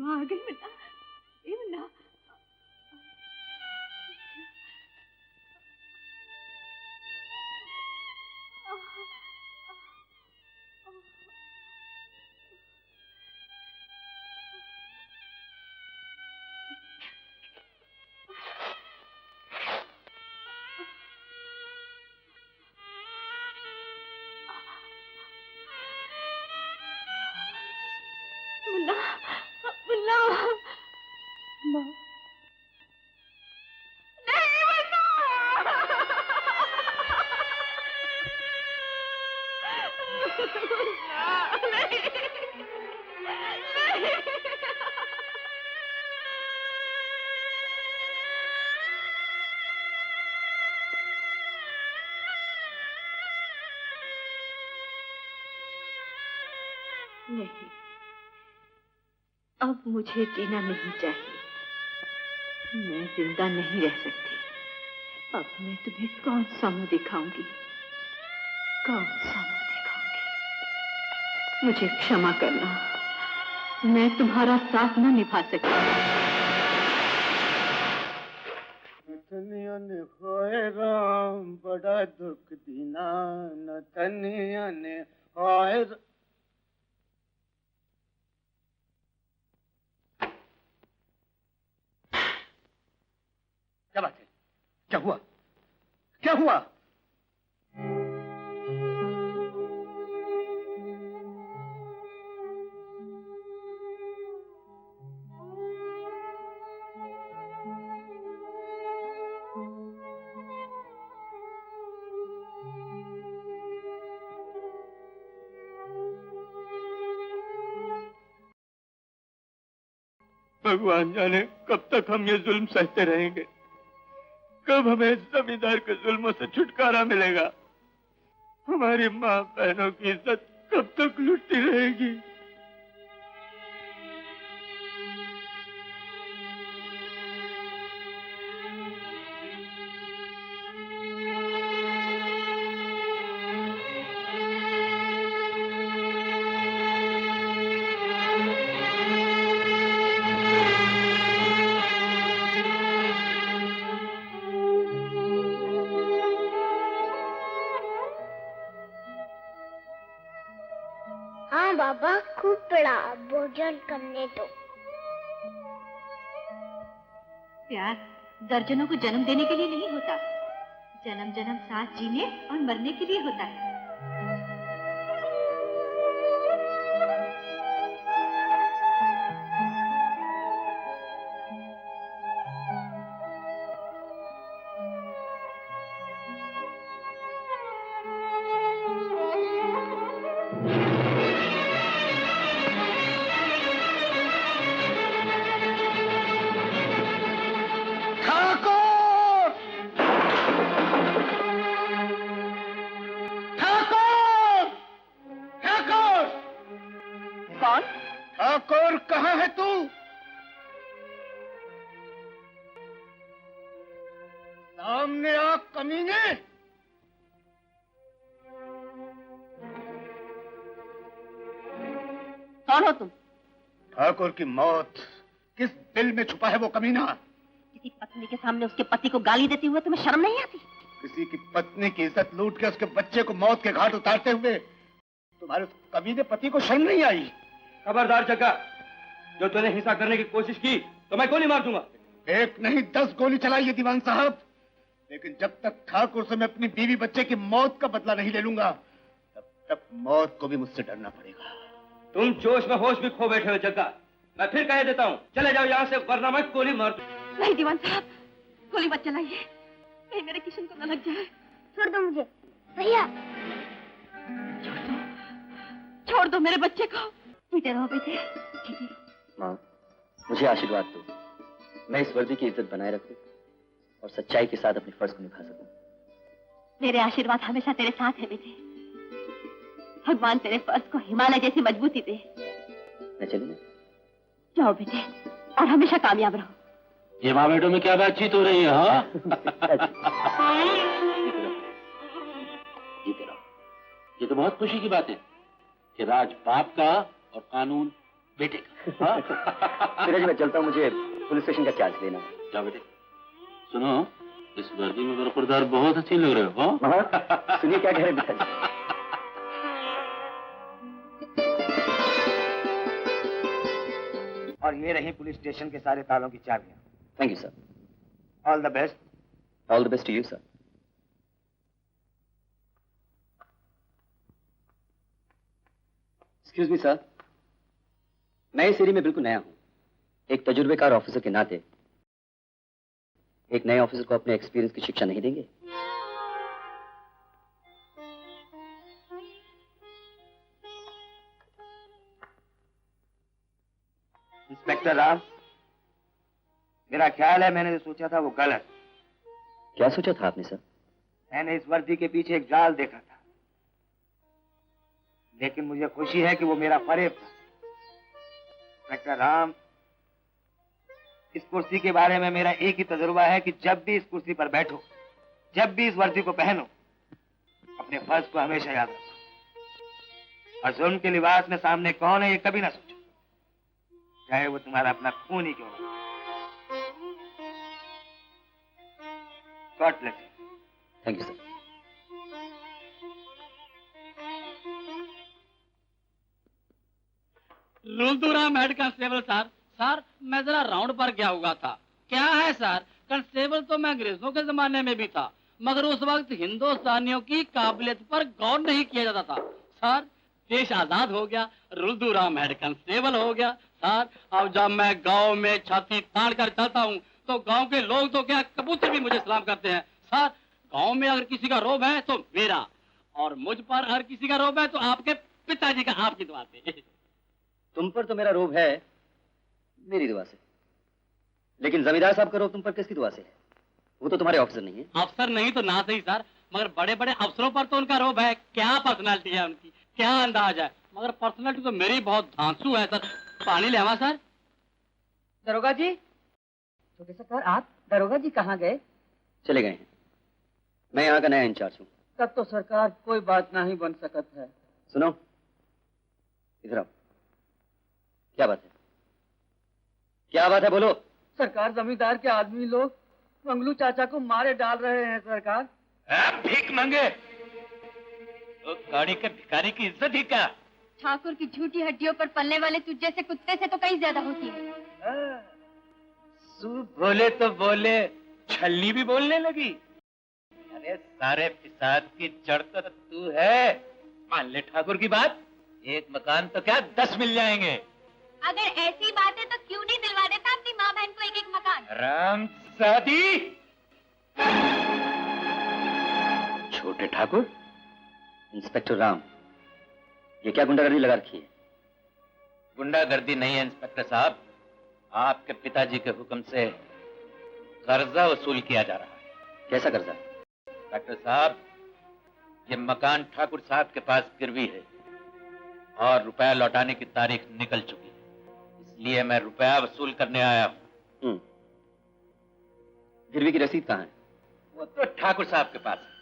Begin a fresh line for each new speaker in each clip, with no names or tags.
माँ आ गई मुन्ना। ए मुन्ना। मुन्ना, मुन्ना, माँ, नहीं मुन्ना, नहीं, नहीं। नहीं, अब मुझे जीना नहीं चाहिए। मैं जिंदा नहीं रह सकती। अब मैं तुम्हें कौन सा मुंह दिखाऊंगी, कौन सा मुंह दिखाऊंगी। मुझे क्षमा करना, मैं तुम्हारा साथ न निभा सकती।
नतनिया ने होए राम बड़ा दुख दीना, नतनिया ने होए। क्या बात है? क्या हुआ? क्या हुआ? भगवान जाने कब तक हम ये जुल्म सहते रहेंगे, कब हमें जमींदार के जुल्मों से छुटकारा मिलेगा। हमारी माँ बहनों की इज्जत कब तक लुटती रहेगी।
हाँ बाबा, खूब पढ़ा, भोजन करने दो।
प्यार दर्जनों को जन्म देने के लिए नहीं होता, जन्म जन्म साथ जीने और मरने के लिए होता है।
ठाकुर कहाँ है तू? सामने आ कमीने।
कौन हो तुम?
ठाकुर की मौत किस दिल में छुपा है वो कमीना?
किसी पत्नी के सामने उसके पति को गाली देते हुए तुम्हें शर्म नहीं आती?
किसी की पत्नी की इज्जत लूट के उसके बच्चे को मौत के घाट उतारते हुए तुम्हारे उस कमीने पति को शर्म नहीं आई?
खबरदार जग्गा, जो तूने हिंसा करने की कोशिश की तो मैं गोली मार दूंगा।
एक नहीं 10 गोली चलाई है दीवान साहब, लेकिन जब तक ठाकुर से मैं अपनी बीवी बच्चे की मौत का बदला नहीं ले लूंगा, तब तक मौत को भी मुझसे डरना पड़ेगा।
तुम जोश में होश भी खो बैठे हो जग्गा। मैं फिर कह देता हूँ, चले जाओ यहाँ से, वरना मैं गोली मार दूं।
नहीं दीवान साहब, गोली मत चलाइए, कहीं मेरे किशन को न लग जाए।
छोड़ दो मुझे भैया।
छोड़ दो मेरे बच्चे को। जीते रहो बेटे, जीते रहो।
माँ, मुझे आशीर्वाद दो, मैं इस वर्दी की इज्जत बनाए रखूं और सच्चाई के साथ अपने फर्ज को निभा सकूं।
मेरे आशीर्वाद हमेशा तेरे साथ है बेटे। भगवान तेरे फर्ज को हिमालय जैसी मजबूती दे।
मैं चलूं?
जाओ बेटे, और हमेशा कामयाब रहो।
ये माँ बेटों में क्या बातचीत हो रही है? हाँ?
जीते रहो।
ये तो बहुत खुशी की बात है कि राज बाप का और कानून बेटे का।
फिर मैं चलता हूँ, मुझे पुलिस स्टेशन का चार्ज देना है।
जाओ बेटे। सुनो, इस वर्दी में बरखुरदार बहुत अच्छी लग रहे हो।
हाँ? सुनिए क्या कह रहे हैं पिताजी।
और ये रही पुलिस स्टेशन के सारे तालों की चाबियां।
Thank you sir.
All the best.
All the best to you sir. Excuse me sir, मैं इस एरिया में बिल्कुल नया हूं। एक तजुर्बेकार ऑफिसर के नाते एक नए ऑफिसर को अपने एक्सपीरियंस की शिक्षा नहीं देंगे?
इंस्पेक्टर राव, मेरा ख्याल है मैंने जो सोचा था वो गलत।
क्या सोचा था आपने सर?
मैंने इस वर्दी के पीछे एक जाल देखा था, लेकिन मुझे खुशी है कि वो मेरा फरेब था। इंस्पेक्टर राम, इस कुर्सी के बारे में मेरा एक ही तजुर्बा है कि जब भी इस कुर्सी पर बैठो, जब भी इस वर्दी को पहनो, अपने फर्ज को हमेशा याद रखो और जुल्म के लिबास में सामने कौन है ये कभी ना सोचो, चाहे वो तुम्हारा अपना खून ही क्यों ना। God bless you.
Thank you sir.
Ruldu Ram head constable sir. Sir, मैं जरा राउंड पर गया हुआ था। क्या है सर, कांस्टेबल तो मैं अंग्रेजों के जमाने में भी था, मगर उस वक्त हिंदुस्तानियों की काबिलियत पर गौर नहीं किया जाता था। सर, देश आजाद हो गया, रुलदुराम हेड कांस्टेबल हो गया। सर, अब जब मैं गांव में छाती तान कर चलता हूँ तो गांव के लोग तो क्या, कबूतर भी मुझे सलाम करते हैं। सर, गांव में अगर किसी का रोब है तो मेरा, और मुझ पर अगर किसी का रोब है तो आपके पिताजी का, आपकी दुआ से।
तुम पर तो मेरा रोब है, मेरी दुआ से। लेकिन जमींदार साहब का रोब तुम पर किसकी दुआ से है? वो तो तुम्हारे ऑफिसर नहीं है।
अफसर नहीं तो ना सही सर, मगर बड़े बड़े अफसरों पर तो उनका रोब है। क्या पर्सनालिटी है उनकी, क्या अंदाज है। मगर पर्सनालिटी तो मेरी बहुत धांसू है सर। पानी ले आवा सर।
दरोगा जी, छोटे सरकार, आप दरोगा जी कहाँ गए?
चले गए हैं। मैं यहाँ का नया इंचार्ज हूँ।
तब तो सरकार कोई बात नहीं बन सकत है।
सुनो, इधर आओ। क्या बात है? क्या बात है, बोलो।
सरकार, जमींदार के आदमी लोग मंगलू चाचा को मारे डाल रहे हैं सरकार।
भीख मांगे तो गाड़ी के भिखारी की इज्जत ही क्या?
ठाकुर की झूठी हड्डियों पर पलने वाले तुझ जैसे कुत्ते से तो कहीं ज्यादा होती है।
सूप बोले तो बोले, छल्ली भी बोलने लगी। अरे सारे फिसाद की जड़ तो तू है। मान ले ठाकुर की बात, एक मकान तो क्या 10 मिल जाएंगे।
अगर ऐसी बात है तो क्यों नहीं दिलवा देता अपनी माँ बहन को एक एक मकान?
राम सादी।
छोटे ठाकुर, इंस्पेक्टर राम, ये क्या गुंडागर्दी लगा रखी है?
गुंडागर्दी नहीं है इंस्पेक्टर साहब, आपके पिताजी के हुक्म से कर्जा वसूल किया जा रहा है।
कैसा कर्जा?
डॉक्टर साहब, ये मकान ठाकुर साहब के पास गिरवी है और रुपया लौटाने की तारीख निकल चुकी है, इसलिए मैं रुपया वसूल करने आया हूँ।
गिरवी की रसीद कहाँ है?
वो तो ठाकुर साहब के पास है।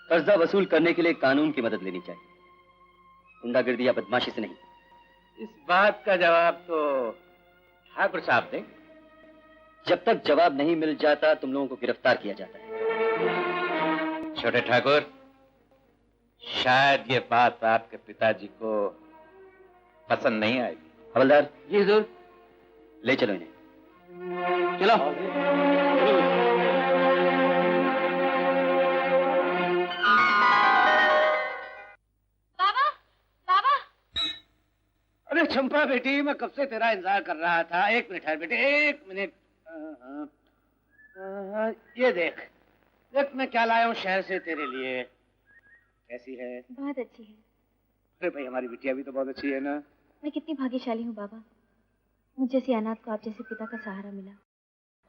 कर्जा वसूल करने के लिए कानून की मदद लेनी चाहिए, गुंडागर्दी या बदमाशी से नहीं।
इस बात का जवाब तो ठाकुर साहब दें।
जब तक जवाब नहीं मिल जाता तुम लोगों को गिरफ्तार किया जाता है।
छोटे ठाकुर, शायद ये बात आपके पिताजी को पसंद नहीं आएगी।
हवलदार
जी जरूर।
ले चलो इन्हें।
चलो।
बाबा, बाबा।
अरे चंपा बेटी, मैं कब से तेरा इंतजार कर रहा था। एक मिनट है बेटे, एक मिनट। ये देख देख, मैं क्या लाया हूँ शहर से तेरे लिए। कैसी है?
बहुत अच्छी है।
अरे भाई, हमारी बिटिया भी तो बहुत अच्छी है ना।
मैं कितनी भाग्यशाली हूँ बाबा, मुझ जैसी अनाथ को आप जैसे पिता का सहारा मिला।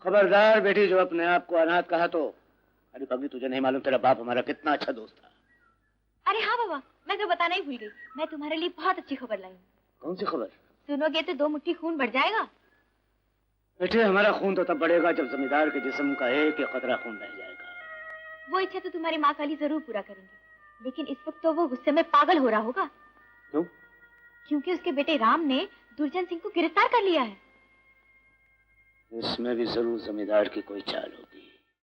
खबरदार बेटी, जो अपने आप को अनाथ कहा तो। अरे कभी तुझे नहीं मालूम तेरा बाप हमारा कितना अच्छा दोस्त था।
अरे हाँ बाबा, मैं तो बताना ही भूल गई, मैं तुम्हारे लिए बहुत अच्छी खबर लाई हूँ।
कौन सी खबर?
सुनोगे तो 2 मुट्ठी खून बढ़ जाएगा।
बेटे, हमारा खून तो तब बढ़ेगा जब जमींदार के जिस्म का एक एक कतरा खून बह जाएगा।
वो इच्छा तो तुम्हारी माँ काली जरूर पूरा करेंगे, लेकिन इस वक्त तो वो गुस्से में पागल हो रहा होगा।
क्यों?
क्योंकि उसके बेटे राम ने दुर्जन सिंह को गिरफ्तार कर लिया है।
इसमें भी जरूर जमींदार की कोई चाल होगी।